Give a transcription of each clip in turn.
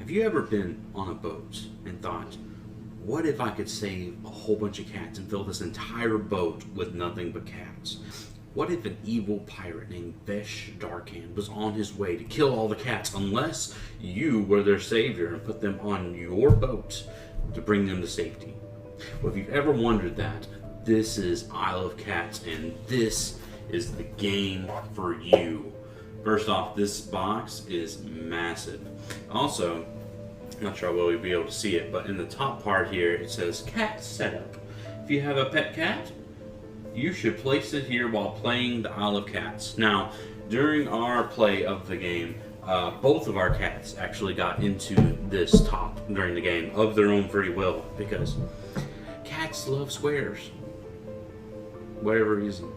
Have you ever been on a boat and thought, what if I could save a whole bunch of cats and fill this entire boat with nothing but cats? What if an evil pirate named Vesh Darkhand was on his way to kill all the cats unless you were their savior and put them on your boat to bring them to safety? Well, if you've ever wondered that, this is Isle of Cats, and this is the game for you. First off, this box is massive. Also, not sure how well you'll be able to see it, but in the top part here it says Cat Setup. If you have a pet cat, you should place it here while playing the Isle of Cats. Now, during our play of the game, both of our cats actually got into this top during the game of their own free will, because cats love squares. Whatever reason.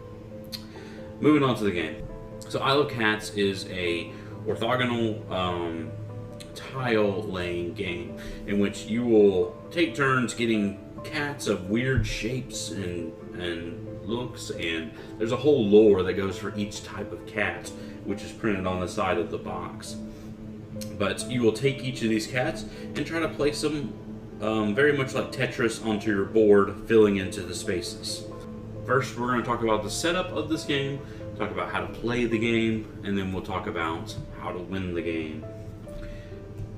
Moving on to the game. So Isle of Cats is a orthogonal tile laying game in which you will take turns getting cats of weird shapes and looks, and there's a whole lore that goes for each type of cat, which is printed on the side of the box. But you will take each of these cats and try to place them very much like Tetris onto your board, filling into the spaces. First, we're going to talk about the setup of this game, talk about how to play the game, and then we'll talk about how to win the game.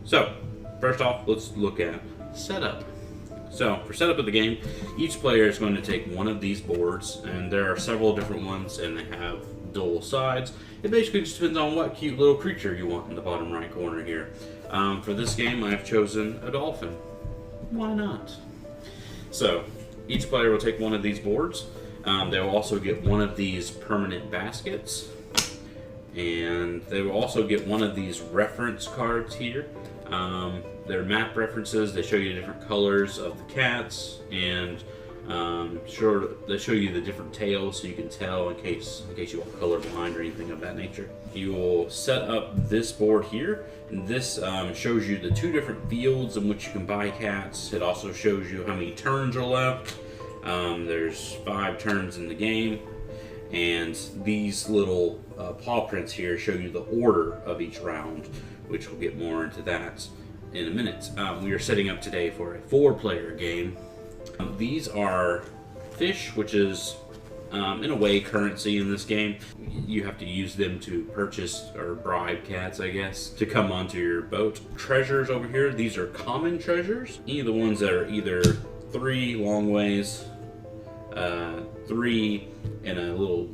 So, first off, let's look at setup. So, for setup of the game, each player is going to take one of these boards, and there are several different ones, and they have dual sides. It basically just depends on what cute little creature you want in the bottom right corner here. For this game, I've chosen a dolphin. Why not? So, each player will take one of these boards. They will also get one of these permanent baskets, and they will also get one of these reference cards here. They're map references. They show you different colors of the cats, and they show you the different tails so you can tell in case you are colorblind or anything of that nature. You will set up this board here, and this shows you the two different fields in which you can buy cats. It also shows you how many turns are left. There's 5 turns in the game, and these little paw prints here show you the order of each round, which we'll get more into that in a minute. We are setting up today for a 4-player game. These are fish, which is in a way currency in this game. You have to use them to purchase or bribe cats, I guess, to come onto your boat. Treasures over here, these are common treasures. Any of the ones that are either 3 long ways, 3 in a little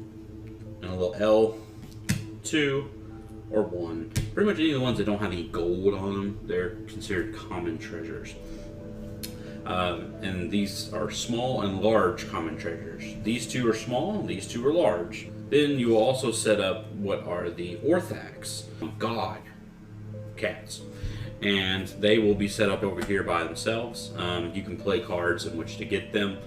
L, 2, or 1. Pretty much any of the ones that don't have any gold on them, they're considered common treasures. And these are small and large common treasures. These 2 are small, these 2 are large. Then you will also set up what are the orthacs, god cats. And they will be set up over here by themselves. You can play cards in which to get them.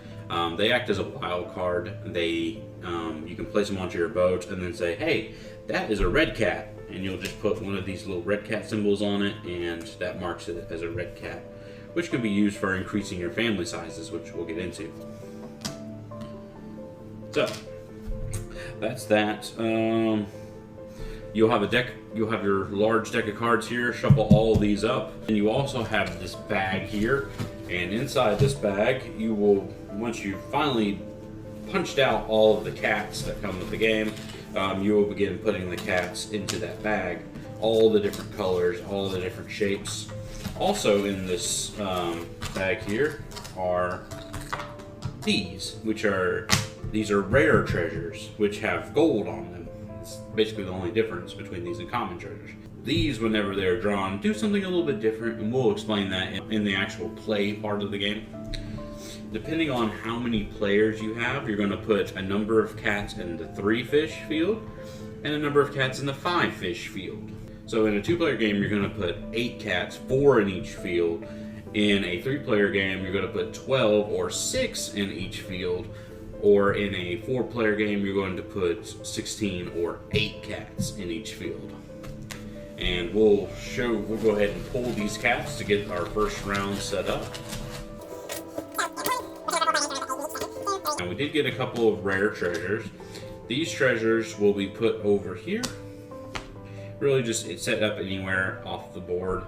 They act as a wild card. You can place them onto your boat and then say, hey, that is a red cat. And you'll just put one of these little red cat symbols on it, and that marks it as a red cat, which can be used for increasing your family sizes, which we'll get into. So, that's that. You'll have a deck. You'll have your large deck of cards here. Shuffle all of these up, and you also have this bag here. And inside this bag, you will, once you've finally punched out all of the cats that come with the game, you will begin putting the cats into that bag. All the different colors, all the different shapes. Also in this bag here are these, these are rare treasures, which have gold on them. It's basically the only difference between these and common treasures. These, whenever they're drawn, do something a little bit different, and we'll explain that in the actual play part of the game. Depending on how many players you have, you're going to put a number of cats in the 3 fish field, and a number of cats in the 5 fish field. So in a 2-player game, you're going to put 8 cats, 4 in each field. In a 3-player game, you're going to put 12 or 6 in each field. Or in a 4-player game, you're going to put 16 or 8 cats in each field. And we'll go ahead and pull these cats to get our first round set up. And we did get a couple of rare treasures. These treasures will be put over here. Really just set up anywhere off the board.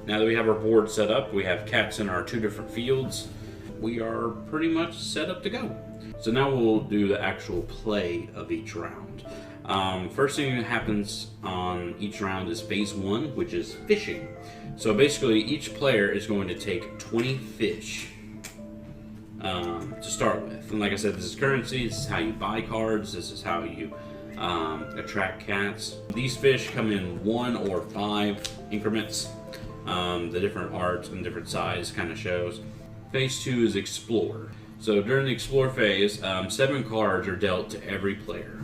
Now that we have our board set up, we have cats in our 2 different fields, we are pretty much set up to go. So now we'll do the actual play of each round. First thing that happens on each round is phase 1, which is fishing. So basically each player is going to take 20 fish to start with. And like I said, this is currency, this is how you buy cards, this is how you attract cats. These fish come in 1 or 5 increments. The different art and different size kind of shows. Phase 2 is explore. So during the explore phase, 7 cards are dealt to every player.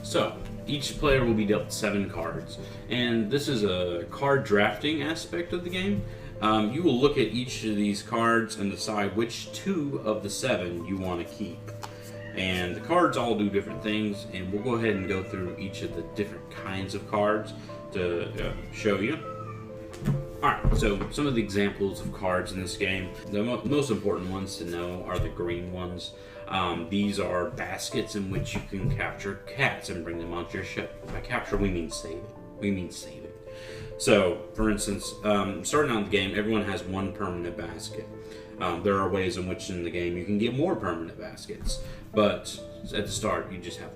So each player will be dealt 7 cards, and this is a card drafting aspect of the game. You will look at each of these cards and decide which 2 of the 7 you want to keep. And the cards all do different things, and we'll go ahead and go through each of the different kinds of cards to show you. Alright, so some of the examples of cards in this game. The most important ones to know are the green ones. These are baskets in which you can capture cats and bring them onto your ship. By capture, we mean save it. We mean save it. So, for instance, starting out in the game, everyone has 1 permanent basket. There are ways in which in the game you can get more permanent baskets, but at the start you just have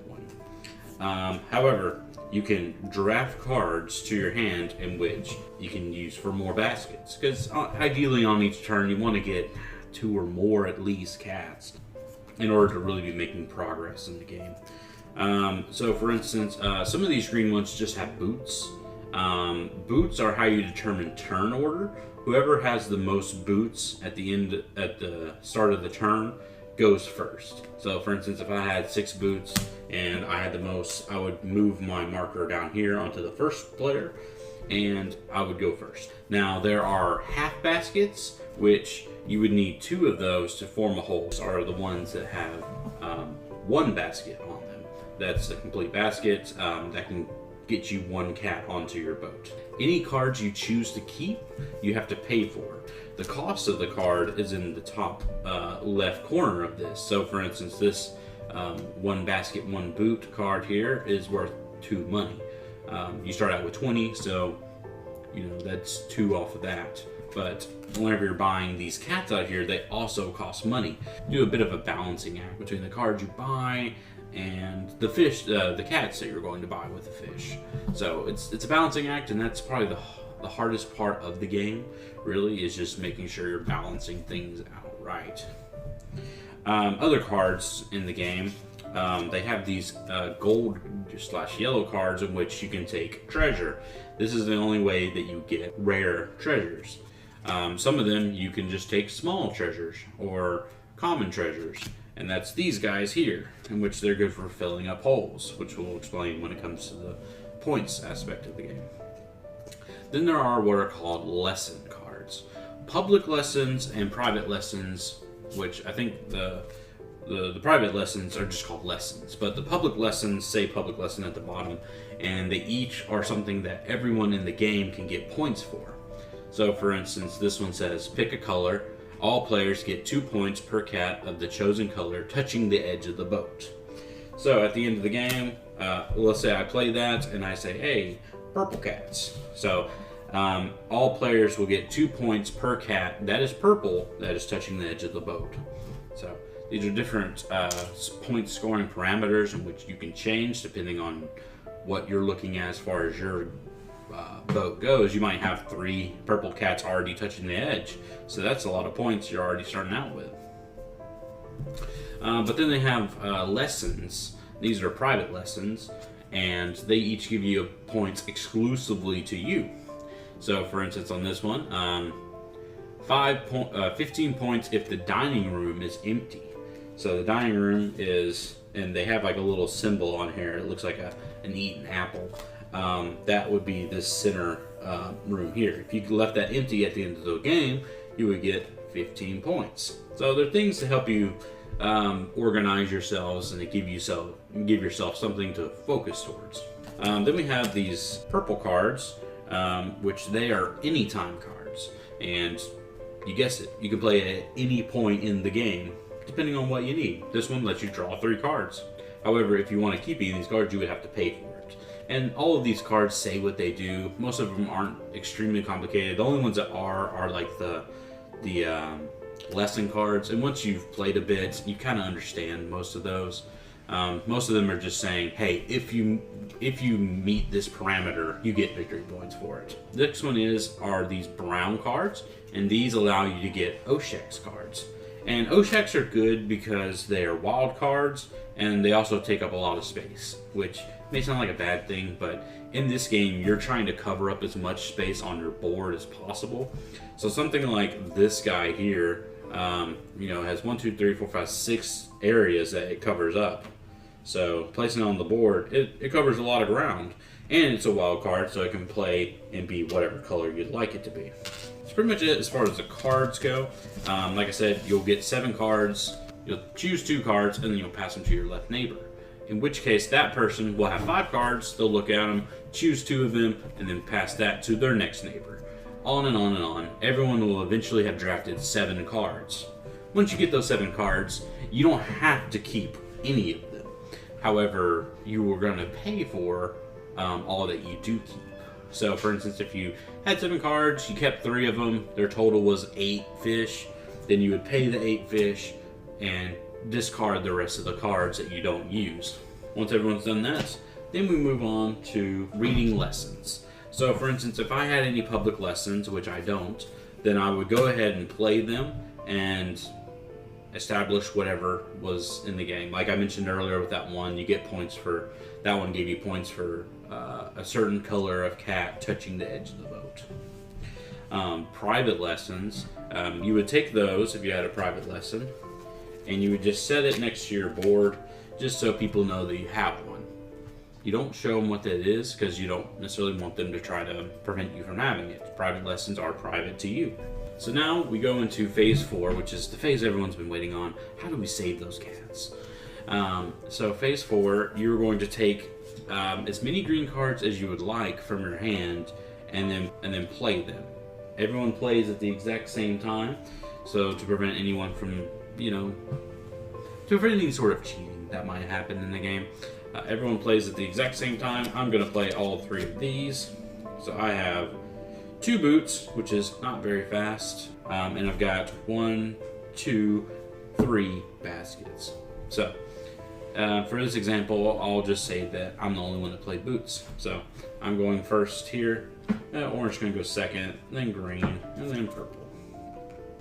1. However, you can draft cards to your hand in which you can use for more baskets, because ideally on each turn you want to get 2 or more at least cats in order to really be making progress in the game. So for instance, some of these green ones just have boots. Boots are how you determine turn order. Whoever has the most boots at the start of the turn goes first. So for instance, if I had 6 boots and I had the most, I would move my marker down here onto the first player and I would go first. Now there are half baskets, which you would need 2 of those to form a whole. These are the ones that have 1 basket on them. That's a complete basket that can get you 1 cat onto your boat. Any cards you choose to keep, you have to pay for. The cost of the card is in the top left corner of this. So for instance, this 1 basket, 1 boot card here is worth 2 money. You start out with 20, so you know that's 2 off of that. But whenever you're buying these cats out here, they also cost money. You do a bit of a balancing act between the cards you buy and the fish, the cats that you're going to buy with the fish. So it's a balancing act, and that's probably the hardest part of the game, really, is just making sure you're balancing things out right. Other cards in the game, they have these gold/yellow cards in which you can take treasure. This is the only way that you get rare treasures. Some of them you can just take small treasures or common treasures, and that's these guys here, in which they're good for filling up holes, which we'll explain when it comes to the points aspect of the game. Then there are what are called lesson cards. Public lessons and private lessons, which I think the private lessons are just called lessons, but the public lessons say public lesson at the bottom, and they each are something that everyone in the game can get points for. So for instance, this one says, pick a color. All players get 2 points per cat of the chosen color touching the edge of the boat. So at the end of the game, let's say I play that and I say, hey, purple cats. So all players will get 2 points per cat that is purple that is touching the edge of the boat. So these are different point scoring parameters in which you can change depending on what you're looking at as far as your boat goes. You might have 3 purple cats already touching the edge, so that's a lot of points you're already starting out with. But then they have lessons. These are private lessons, and they each give you points exclusively to you. So for instance, on this one, 15 points if the dining room is empty. So the dining room is, and they have like a little symbol on here, it looks like an eaten apple. That would be this center room here. If you left that empty at the end of the game, you would get 15 points. So there are things to help you organize yourselves and to give yourself something to focus towards. Then we have these purple cards, which they are anytime cards, and you guessed it, you can play at any point in the game depending on what you need. This one lets you draw 3 cards. However, if you want to keep any of these cards, you would have to pay for it. And all of these cards say what they do. Most of them aren't extremely complicated. The only ones that are like the lesson cards. And once you've played a bit, you kind of understand most of those. Most of them are just saying, hey, if you meet this parameter, you get victory points for it. The next one are these brown cards, and these allow you to get Osheks cards. And Osheks are good because they are wild cards, and they also take up a lot of space, which may sound like a bad thing, but in this game, you're trying to cover up as much space on your board as possible. So something like this guy here, has 1, 2, 3, 4, 5, 6 areas that it covers up. So placing it on the board, it covers a lot of ground. And it's a wild card, so it can play and be whatever color you'd like it to be. That's pretty much it as far as the cards go. Like I said, you'll get 7 cards. You'll choose 2 cards, and then you'll pass them to your left neighbor. In which case, that person will have 5 cards. They'll look at them, choose 2 of them, and then pass that to their next neighbor. On and on and on. Everyone will eventually have drafted 7 cards. Once you get those 7 cards, you don't have to keep any of them. However, you are going to pay for all that you do keep. So, for instance, if you had 7 cards, you kept 3 of them, their total was 8 fish, then you would pay the 8 fish and discard the rest of the cards that you don't use. Once everyone's done that, then we move on to reading lessons. So, for instance, if I had any public lessons, which I don't, then I would go ahead and play them and establish whatever was in the game. Like I mentioned earlier with that one, you get points for, that one gave you points for a certain color of cat touching the edge of the boat. Private lessons, you would take those if you had a private lesson, and you would just set it next to your board just so people know that you have one. You don't show them what that is because you don't necessarily want them to try to prevent you from having it. Private lessons are private to you. So now we go into phase 4, which is the phase everyone's been waiting on. How do we save those cats? So phase 4, you're going to take as many green cards as you would like from your hand, and then play them. Everyone plays at the exact same time, so to prevent anyone from, to prevent any sort of cheating that might happen in the game. Everyone plays at the exact same time. I'm going to play all 3 of these. So I have 2 boots, which is not very fast, and I've got 1, 2, 3 baskets. So for this example, I'll just say that I'm the only one that played boots. So I'm going first here. Orange is going to go second, then green, and then purple.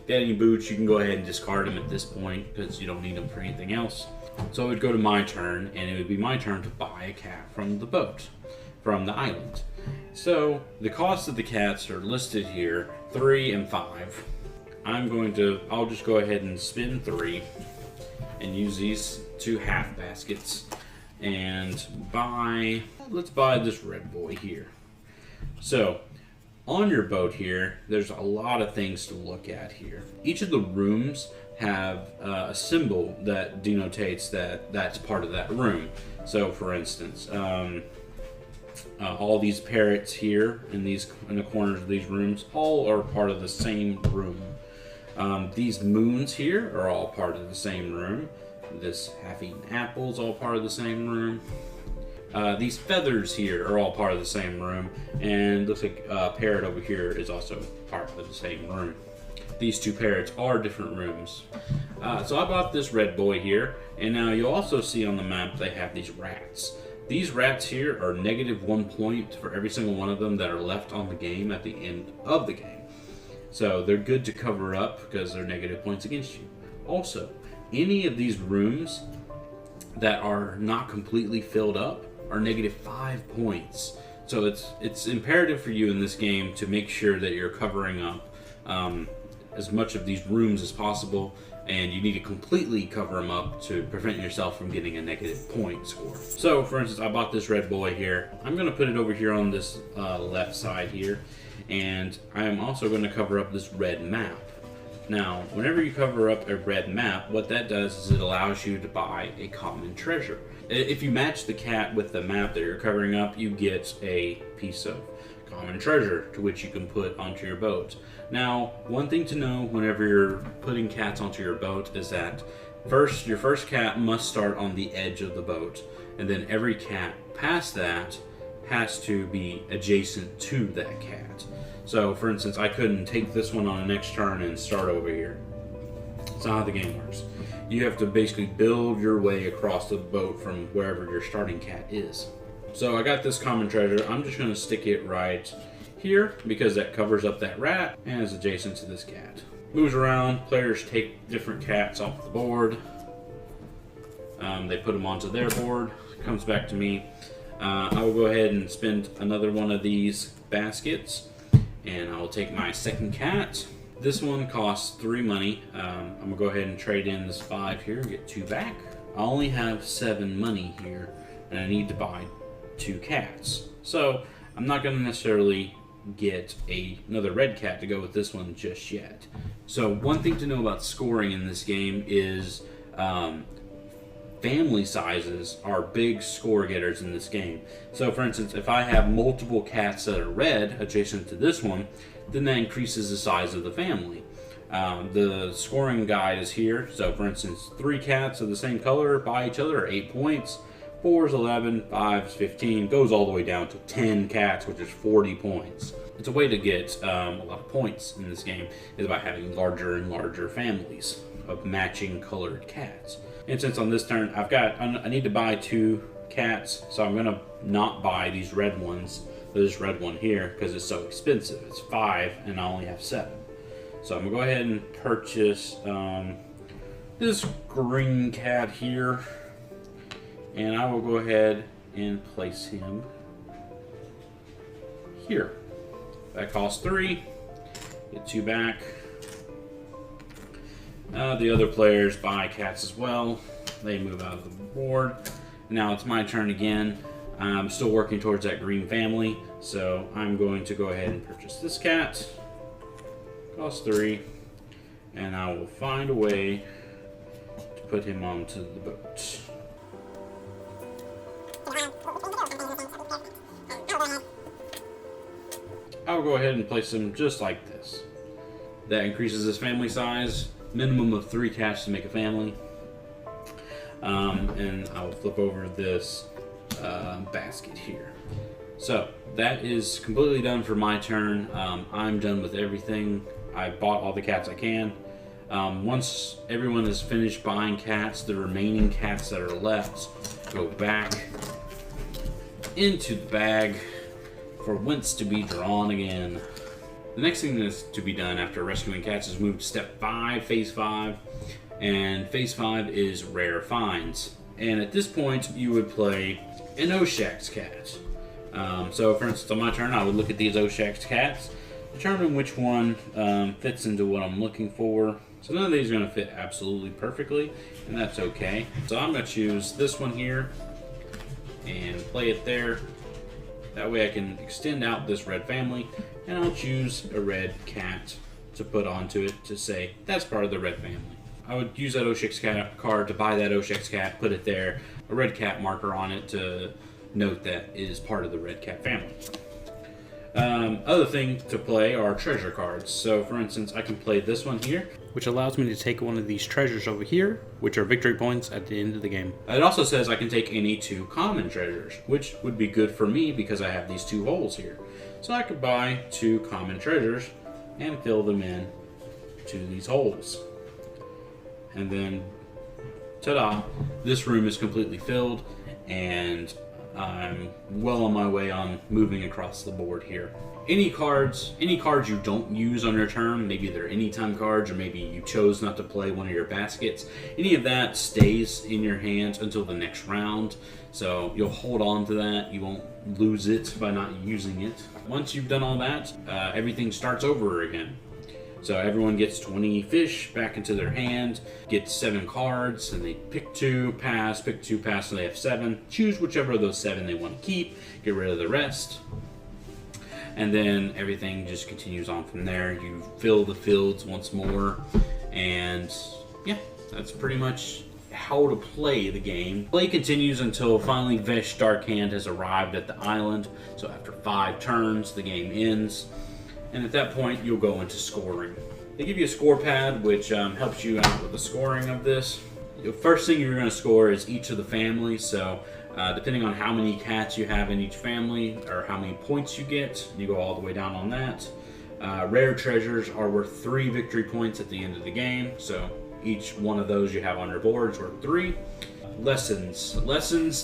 If you had any boots, you can go ahead and discard them at this point because you don't need them for anything else. So it would go to my turn, and it would be my turn to buy a cat from the boat, from the island. So the cost of the cats are listed here, 3 and 5. I'll just go ahead and spin 3 and use these 2 half baskets and let's buy this red boy here. So on your boat here, there's a lot of things to look at here. Each of the rooms have a symbol that denotates that that's part of that room. So for instance, all these parrots here in the corners of these rooms all are part of the same room. These moons here are all part of the same room. This half-eaten apple is all part of the same room. These feathers here are all part of the same room, and looks like a parrot over here is also part of the same room. These 2 parrots are different rooms. So I bought this red boy here, and now you'll also see on the map they have these rats. These rats here are -1 point for every single one of them that are left on the game at the end of the game. So they're good to cover up because they're negative points against you. Also, any of these rooms that are not completely filled up are -5 points. So it's imperative for you in this game to make sure that you're covering up as much of these rooms as possible, and you need to completely cover them up to prevent yourself from getting a negative point score. So, for instance, I bought this red boy here. I'm going to put it over here on this left side here, and I am also going to cover up this red map. Now, whenever you cover up a red map, what that does is it allows you to buy a common treasure. If you match the cat with the map that you're covering up, you get a piece of common treasure to which you can put onto your boat. Now, one thing to know whenever you're putting cats onto your boat is that your first cat must start on the edge of the boat, and then every cat past that has to be adjacent to that cat. So, for instance, I couldn't take this one on the next turn and start over here. That's not how the game works. You have to basically build your way across the boat from wherever your starting cat is. So I got this common treasure. I'm just going to stick it right here because that covers up that rat and is adjacent to this cat. Moves around. Players take different cats off the board. They put them onto their board. Comes back to me. I will go ahead and spend another one of these baskets, and I will take my second cat. This one costs 3 money. I'm gonna go ahead and trade in this 5 here and get 2 back. I only have 7 money here, and I need to buy 2 cats. So I'm not gonna necessarily get another red cat to go with this one just yet. So one thing to know about scoring in this game is family sizes are big score getters in this game. So for instance, if I have multiple cats that are red adjacent to this one, then that increases the size of the family. The scoring guide is here. So for instance, 3 cats of the same color by each other are 8 points. 4 is 11, 5 is 15, goes all the way down to 10 cats, which is 40 points. It's a way to get a lot of points in this game is by having larger and larger families of matching colored cats. And since on this turn I need to buy 2 cats, so I'm gonna not buy these red ones, this red one here, because it's so expensive. It's 5 and I only have 7. So I'm gonna go ahead and purchase this green cat here, and I will go ahead and place him here. That costs 3, get 2 back. The other players buy cats as well. They move out of the board. Now it's my turn again. I'm still working towards that green family, so I'm going to go ahead and purchase this cat. Costs 3, and I will find a way to put him onto the boat. I'll go ahead and place him just like this. That increases his family size. Minimum of 3 cats to make a family. And I'll flip over this basket here. So that is completely done for my turn. I'm done with everything. I bought all the cats I can. Once everyone is finished buying cats, the remaining cats that are left go back into the bag for whence to be drawn again. The next thing that's to be done after rescuing cats is move to step 5, phase 5, and phase 5 is rare finds. And at this point, you would play an Oshax cat. So for instance, on my turn, I would look at these Oshax cats, determine which one fits into what I'm looking for. So none of these are going to fit absolutely perfectly, and that's okay. So I'm going to choose this one here and play it there. That way I can extend out this red family, and I'll choose a red cat to put onto it to say that's part of the red family. I would use that Oshax cat card to buy that Oshax cat, put it there, a red cat marker on it to note that it is part of the red cat family. Other thing to play are treasure cards. So for instance, I can play this one here, which allows me to take one of these treasures over here, which are victory points at the end of the game. It also says I can take any 2 common treasures, which would be good for me because I have these 2 holes here. So I could buy 2 common treasures and fill them in to these holes. And then, ta-da, this room is completely filled, and I'm well on my way on moving across the board here. Any cards you don't use on your turn, maybe they're anytime cards, or maybe you chose not to play one of your baskets, any of that stays in your hands until the next round. So you'll hold on to that, you won't lose it by not using it. Once you've done all that, everything starts over again. So everyone gets 20 fish back into their hand, gets 7 cards, and they pick 2, pass, pick 2, pass, so they have 7. Choose whichever of those 7 they want to keep, get rid of the rest. And then everything just continues on from there. You fill the fields once more, and yeah, that's pretty much how to play the game. Play continues until finally Vesh Darkhand has arrived at the island. So after 5 turns, the game ends. And at that point, you'll go into scoring. They give you a score pad, which helps you out with the scoring of this. The first thing you're going to score is each of the families. So Depending on how many cats you have in each family or how many points you get, you go all the way down on that. Rare treasures are worth 3 victory points at the end of the game, so each one of those you have on your board is worth 3. Lessons,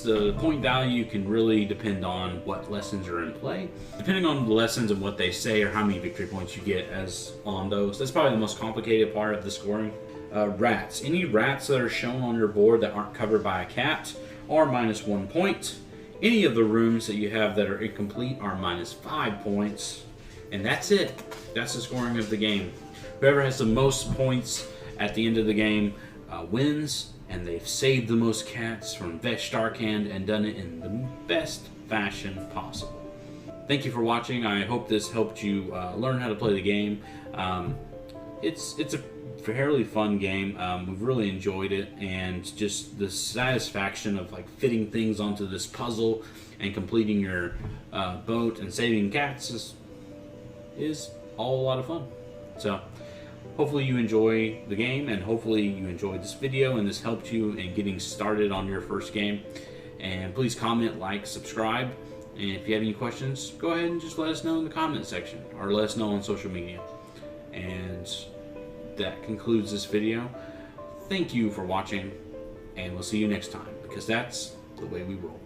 the point value can really depend on what lessons are in play. Depending on the lessons and what they say or how many victory points you get as on those, that's probably the most complicated part of the scoring. Rats, any rats that are shown on your board that aren't covered by a cat are -1 point. Any of the rooms that you have that are incomplete are -5 points. And that's it. That's the scoring of the game. Whoever has the most points at the end of the game wins, and they've saved the most cats from Vesh Darkhand and done it in the best fashion possible. Thank you for watching. I hope this helped you learn how to play the game. It's a fairly fun game. We've really enjoyed it, and just the satisfaction of like fitting things onto this puzzle and completing your boat and saving cats is all a lot of fun. So hopefully you enjoy the game, and hopefully you enjoyed this video and this helped you in getting started on your first game. And please comment, like, subscribe, and if you have any questions, go ahead and just let us know in the comment section or let us know on social media. And that concludes this video. Thank you for watching, and we'll see you next time, because that's the way we roll.